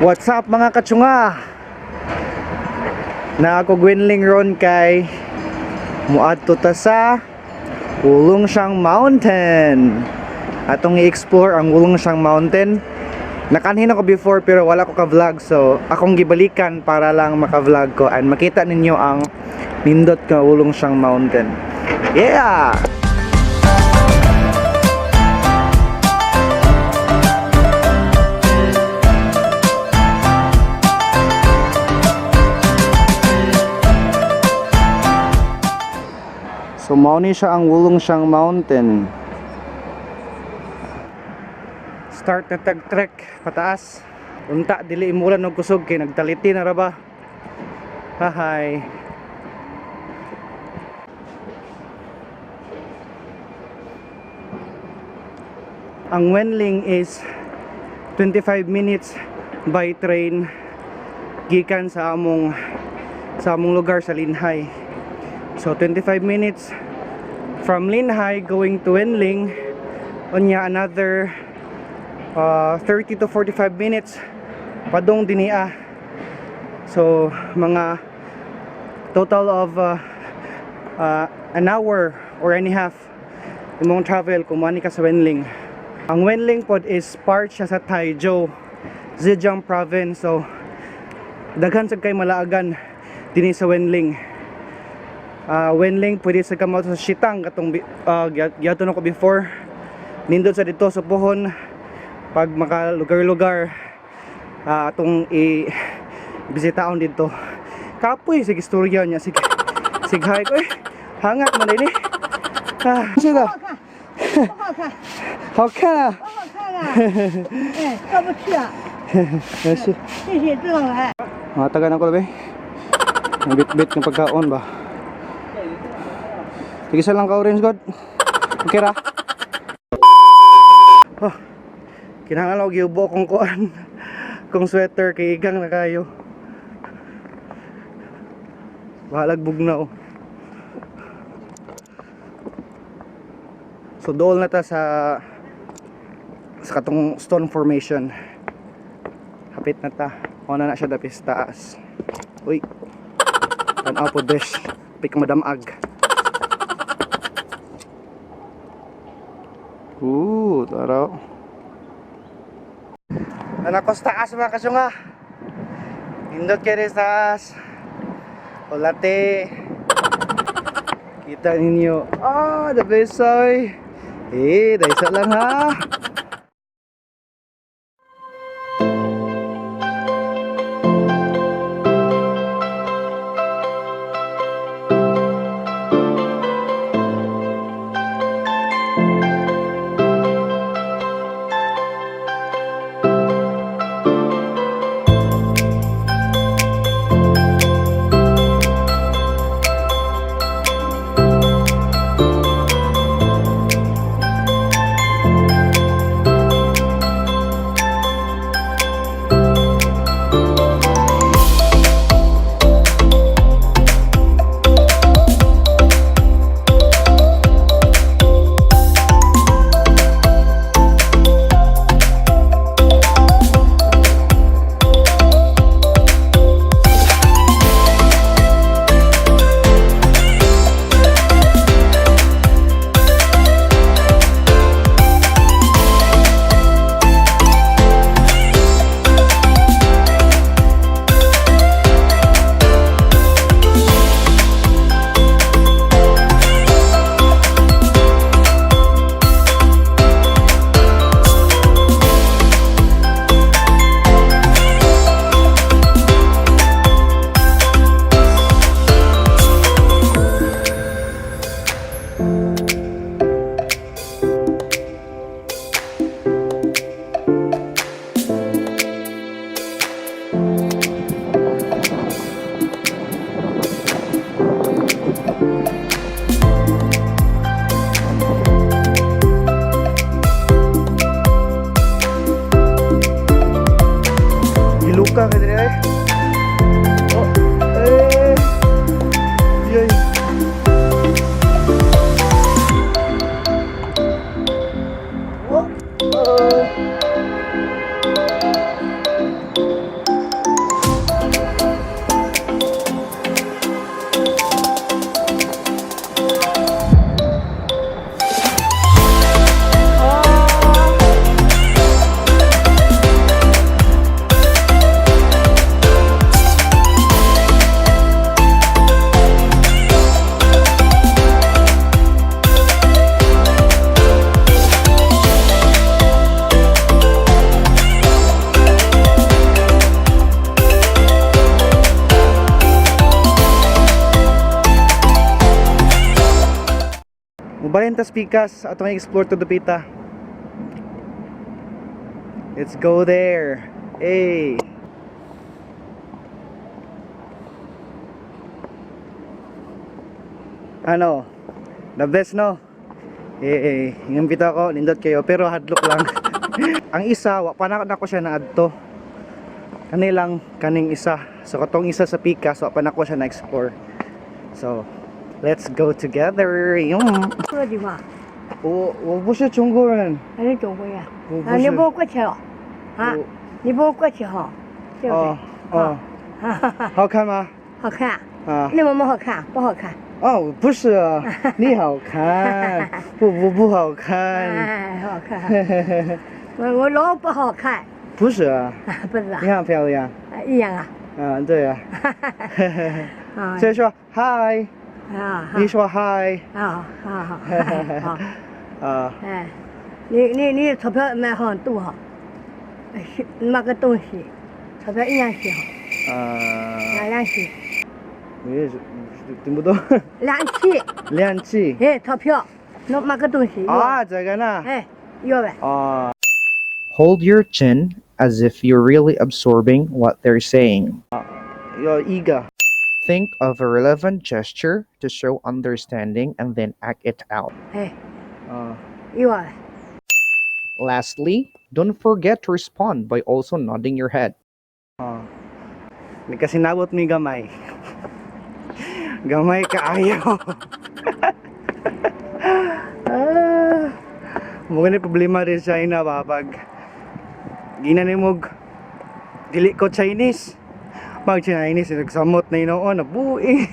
What's up mga katsunga? Na ako Gwinling ron kay muadto ta sa Wulongshang Mountain. Atong i-explore ang Wulongshang Mountain. Nakanhin ako before pero wala ko ka-vlog, so akong gibalikan para lang maka-vlog ko and makita ninyo ang nindot ka Wulongshang Mountain. Yeah! So mao ni siya ang Wulongshang Mountain. Start na tag-trek pataas. Unta dili imulan og kusog kay nagtaliti na ra ba. Hahay. Ang Wenling is 25 minutes by train gikan sa among lugar sa Linhai. So 25 minutes from Linhai going to Wenling, onya another 30 to 45 minutes padong dinia. So mga total of an hour or and a half imong travel kung mani ka sa Wenling. Ang Wenling pod is part siya sa Taizhou, Zhejiang province. So daghan sad kay malaagan dinhi sa Wenling. Wenling pwede sa kamot sa Shitang katong giadto na ko before. Nindot sa dito sa pohon pag maka lugar-lugar atong i-bisitaon dito. Kapoy sige istorya niya sige. Sighay ko hangat man ini. Sige. 好看啊！好好看啊！哎，过不去啊！没事。谢谢郑老来。 Matagan ako labi. Ang bit-bit ng pagkaon ba? Tigisa lang ka orange god. Okay ra? Oh, kinahanglan ako giubo kong kuan. Kung sweater kay igang na kayo. Bahalag bugnaw. So dool na ta sa katong stone formation. Hapit na ta. Una na siya dapis taas. Uy. Tanaw po besh. Pik madamag. Taraw. Nanakos taas mga kasunga. Indot kayo sa taas. Ulate. Kita ninyo. The best ay. Daisa lang ha. Diluka ka dire eh. Yay. Balentas Picas, atong explore to Dupita. Let's go there. Hey. Ano? The best, no? Eh, inimbita ko, nindot kayo, pero hadlok lang. Ang isa, wa pa na ko siya naadto. Kanilang kaning isa. So katong isa sa Picas, wa pa na ko siya na-explore. So, let's go together. Yung 这个地方，我不是中国人。还是中国人。啊，我不是你不过去了，啊我，你不过去哈，对不对？哦哦，哈哈哈，好看吗？好看。啊你们么好看？不好看。哦，不是啊，你好看，不好看，哎，好看。我老不好看，不是啊，不是啊你，很漂亮。一样啊。嗯，对啊。啊所以说嗨，啊，你说嗨。啊，好好好。啊，哎，你钞票买好多哈，买个东西，钞票一样些哈，两起，我也是听不懂。两起，两起。哎，钞票，侬买个东西，啊，这个呢？哎，要呗。啊。Hold your chin as if you're really absorbing what they're saying. 有一个 Think of a relevant gesture to show understanding and then act it out. 哎，要呗。 Lastly, don't forget to respond by also nodding your head. May kasinabot mi gamay. Gamay kaayo. Muna problema rin sa ina ba pag ginanimog dili ko Chinese. Pag Chinese nagsamot na inoon nabuhi.